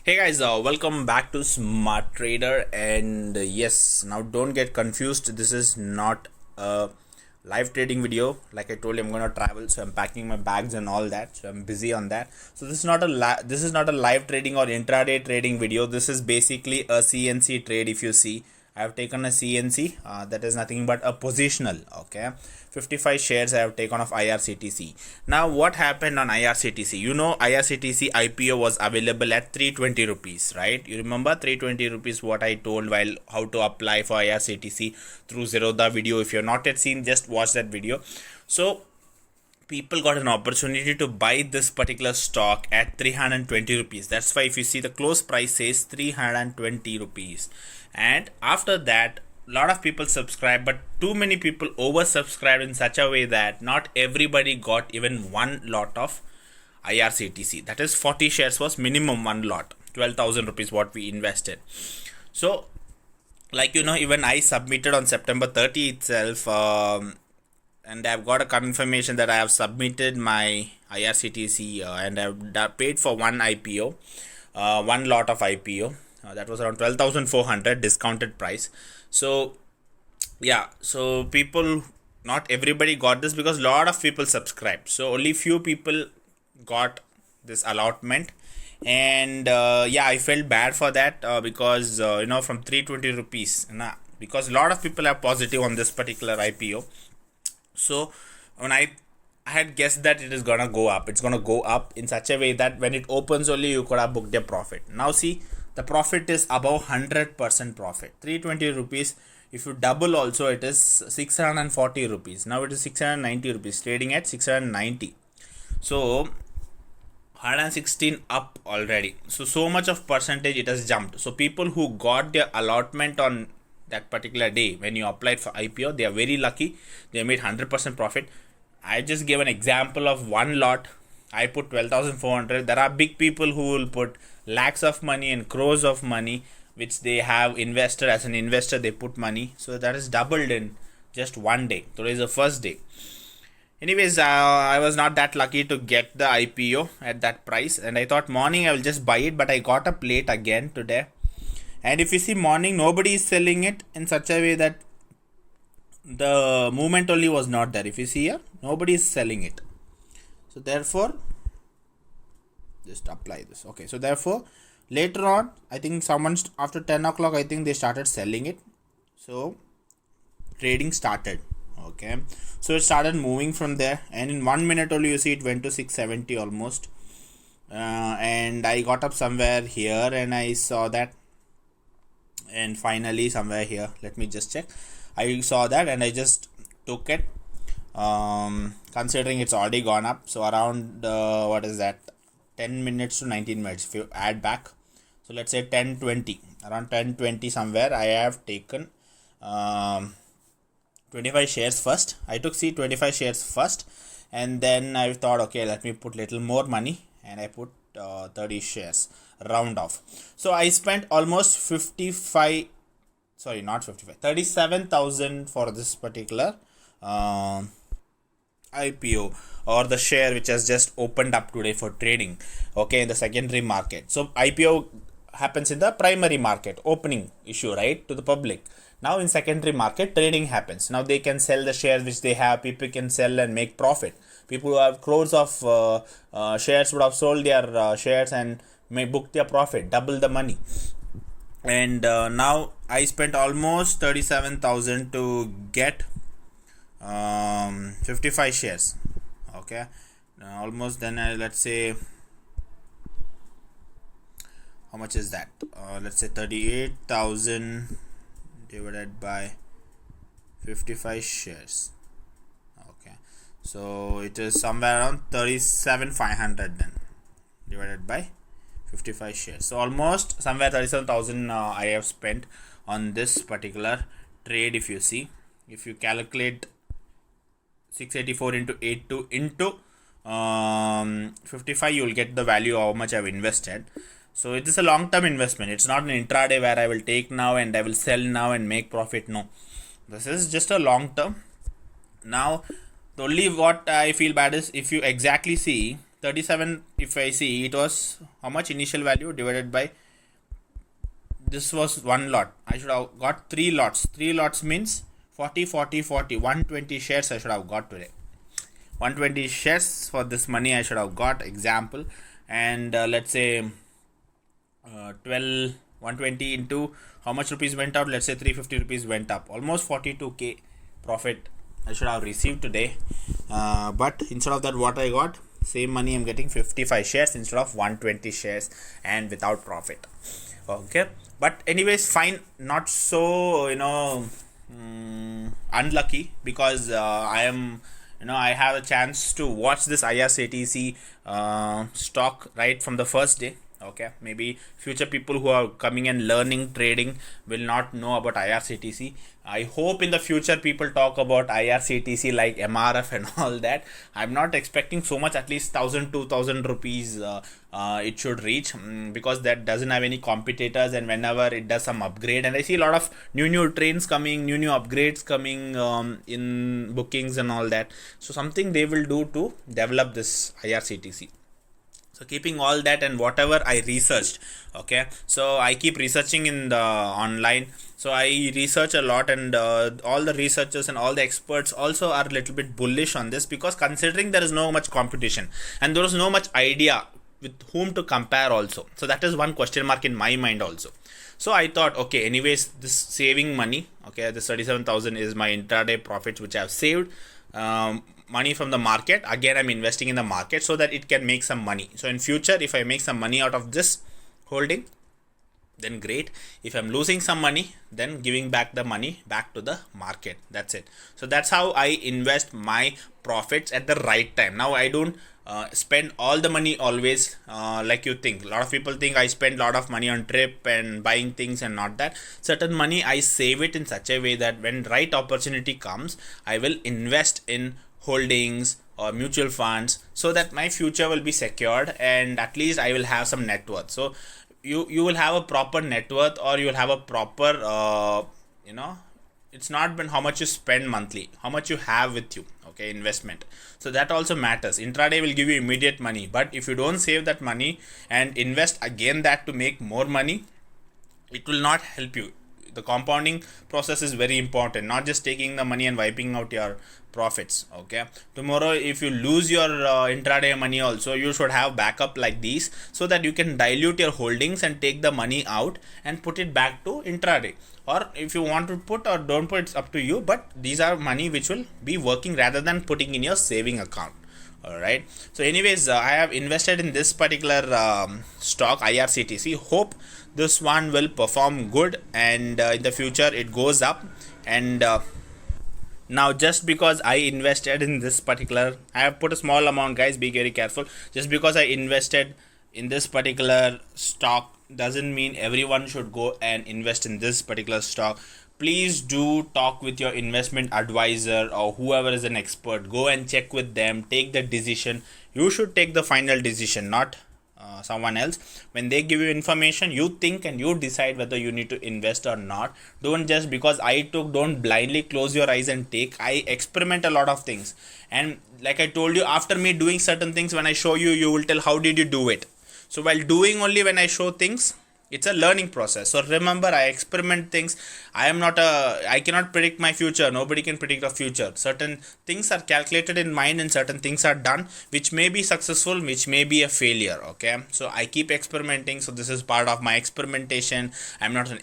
Hey guys, welcome back to Smart Trader. And yes, now don't get confused. This is not a live trading video. Like I told you, I'm gonna travel, so I'm packing my bags and all that. So I'm busy on that. So this is not a live trading or intraday trading video. This is basically a CNC trade. If you see, I have taken a CNC. That is nothing but a positional. Okay, 55 shares I have taken of IRCTC. Now, what happened on IRCTC? You know, IRCTC IPO was available at 320 rupees, right? You remember 320 rupees what I told while how to apply for IRCTC through Zerodha video. If you're not yet seen, just watch that video. So people got an opportunity to buy this particular stock at 320 rupees. That's why if you see the close price says 320 rupees, and after that lot of people subscribe, but too many people oversubscribed in such a way that not everybody got even one lot of IRCTC. That is 40 shares was minimum one lot, 12,000 rupees what we invested. So like even I submitted on September 30 itself, and I've got a confirmation that I have submitted my IRCTC, and I've paid for one IPO, one lot of IPO. That was around 12,400 discounted price. So yeah, so people, not everybody got this because a lot of people subscribed. So only few people got this allotment, and yeah, I felt bad for that, because from 320 rupees, because a lot of people are positive on this particular IPO. So when I had guessed that it is gonna go up, it's gonna go up in such a way that when it opens only you could have booked a profit. Now see, the profit is above 100% profit. 320 rupees, if you double also, it is 640 rupees. Now it is 690 rupees, trading at 690. So 116 up already. So much of percentage it has jumped. So people who got their allotment on that particular day when you applied for IPO, they are very lucky. They made 100% profit. I just gave an example of one lot. I put 12,400. There are big people who will put lakhs of money and crores of money, which they have invested. As an investor, they put money. So that is doubled in just one day. Today is the first day. Anyways, I was not that lucky to get the IPO at that price, and I thought morning I will just buy it, but I got up late again today. And if you see morning, nobody is selling it in such a way that the movement only was not there. If you see here, nobody is selling it. So therefore, just apply this. Okay, so therefore later on, I think someone after 10 o'clock, I think they started selling it. So trading started. Okay, so it started moving from there, and in 1 minute only you see it went to 670 almost. And I got up somewhere here and I saw that, and finally somewhere here, let me just check, I saw that and I just took it, considering it's already gone up. So around what is that, 10 minutes to 19 minutes if you add back. So let's say 10:20, around 10:20 somewhere, I have taken 25 shares first. I took 25 shares first, and then I thought, okay, let me put little more money, and I put 30 shares, round off. So I spent almost 37,000 for this particular IPO, or the share which has just opened up today for trading, okay, in the secondary market. So IPO happens in the primary market, opening issue, right, to the public. Now in secondary market, trading happens. Now they can sell the shares which they have. People can sell and make profit. People who have crores of shares would have sold their shares and may book their profit, double the money. And now I spent almost 37,000 to get 55 shares. Okay, almost. Then let's say, how much is that? Let's say 38,000 divided by 55 shares. Okay, so it is somewhere around 37,500 then, divided by 55 shares. So almost somewhere 37,000 I have spent on this particular trade. If you see, if you calculate 684 into 82 into 55, you will get the value of how much I have invested. So it is a long-term investment. It's not an intraday where I will take now and I will sell now and make profit. No, this is just a long-term. Now, the only what I feel bad is if you exactly see 37, if I see, it was how much initial value divided by, this was one lot. I should have got 3 lots. 3 lots means 40, 40, 40. 120 shares I should have got today. 120 shares for this money I should have got, example. And let's say 120 into how much rupees went out, let's say 350 rupees went up. Almost 42k profit I should have received today. But instead of that, what I got, same money I'm getting 55 shares instead of 120 shares and without profit. Okay, but anyways, fine, not so unlucky, because I am, I have a chance to watch this IRCTC stock right from the first day. Okay, maybe future people who are coming and learning trading will not know about IRCTC. I hope in the future people talk about IRCTC like MRF and all that. I'm not expecting so much, at least 1000-2000 rupees it should reach, because that doesn't have any competitors, and whenever it does some upgrade, and I see a lot of new trains coming, new upgrades coming in bookings and all that. So something they will do to develop this IRCTC. So keeping all that and whatever I researched, okay, so I keep researching in the online. So I research a lot, and all the researchers and all the experts also are a little bit bullish on this, because considering there is no much competition and there is no much idea with whom to compare also. So that is one question mark in my mind also. So I thought, okay, anyways, this saving money, okay, this 37,000 is my intraday profits which I have saved. Money from the market, again I'm investing in the market so that it can make some money. So in future, if I make some money out of this holding, then great. If I'm losing some money, then giving back the money back to the market. That's it. So that's how I invest my profits at the right time. Now I don't spend all the money always like you think. A lot of people think I spend a lot of money on trip and buying things, and not that. Certain money I save it in such a way that when right opportunity comes, I will invest in holdings or mutual funds, so that my future will be secured and at least I will have some net worth. So you will have a proper net worth, or you will have a proper it's not been how much you spend monthly, how much you have with you, okay, investment. So that also matters. Intraday will give you immediate money, but if you don't save that money and invest again that to make more money, it will not help you. The compounding process is very important, not just taking the money and wiping out your profits. Okay, tomorrow if you lose your intraday money also, you should have backup like these, so that you can dilute your holdings and take the money out and put it back to intraday. Or if you want to put or don't put, it's up to you, but these are money which will be working rather than putting in your saving account. Alright, so anyways, I have invested in this particular stock, IRCTC. Hope this one will perform good, and in the future it goes up. And now just because I invested in this particular, I have put a small amount, guys, be very careful. Just because I invested in this particular stock doesn't mean everyone should go and invest in this particular stock. Please do talk with your investment advisor or whoever is an expert. Go and check with them, take the decision. You should take the final decision, not someone else. When they give you information, you think and you decide whether you need to invest or not. Don't just because I took, don't blindly close your eyes and take. I experiment a lot of things, and like I told you, after me doing certain things, when I show you, you will tell how did you do it. So while doing only, when I show things, it's a learning process. So remember, I experiment things. I cannot predict my future. Nobody can predict the future. Certain things are calculated in mind, and certain things are done which may be successful, which may be a failure. Okay, so I keep experimenting. So this is part of my experimentation. I'm not an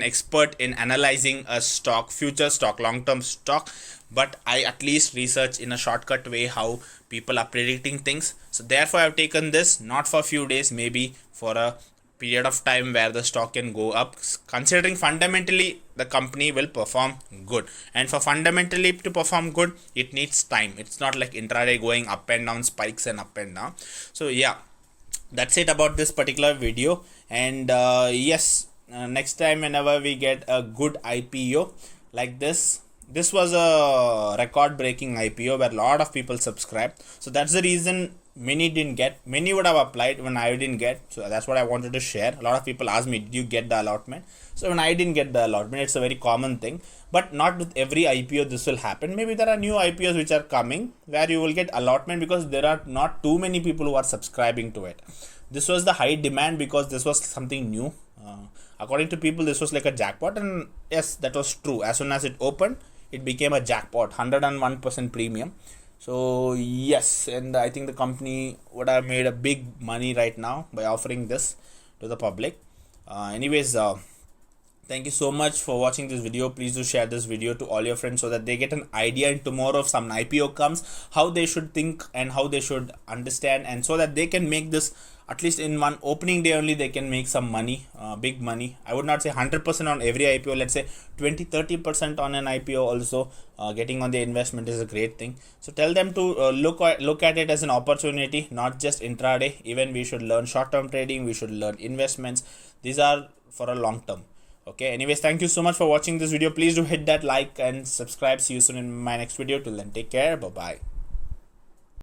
expert in analyzing a stock, future stock, long-term stock, but I at least research in a shortcut way how people are predicting things. So therefore I've taken this, not for a few days, maybe for a period of time where the stock can go up, considering fundamentally the company will perform good. And for fundamentally to perform good, it needs time. It's not like intraday going up and down, spikes and up and down. So yeah, that's it about this particular video. And yes, next time whenever we get a good IPO like this was a record breaking IPO where a lot of people subscribed. So that's the reason many didn't get, many would have applied when I didn't get. So that's what I wanted to share. A lot of people ask me, did you get the allotment? So when I didn't get the allotment, it's a very common thing, but not with every IPO this will happen. Maybe there are new IPOs which are coming where you will get allotment because there are not too many people who are subscribing to it. This was the high demand because this was something new. According to people, this was like a jackpot, and yes, that was true. As soon as it opened, it became a jackpot, 101% premium. So yes, and I think the company would have made a big money right now by offering this to the public. Anyways, thank you so much for watching this video. Please do share this video to all your friends so that they get an idea, and tomorrow if some IPO comes, how they should think and how they should understand, and so that they can make this at least in one opening day only. They can make some money, big money. I would not say 100% on every IPO. Let's say 20-30% on an IPO also. Getting on the investment is a great thing. So tell them to look at it as an opportunity, not just intraday. Even we should learn short-term trading. We should learn investments. These are for a long term. Okay, anyways, thank you so much for watching this video. Please do hit that like and subscribe. See you soon in my next video. Till then, take care. Bye bye.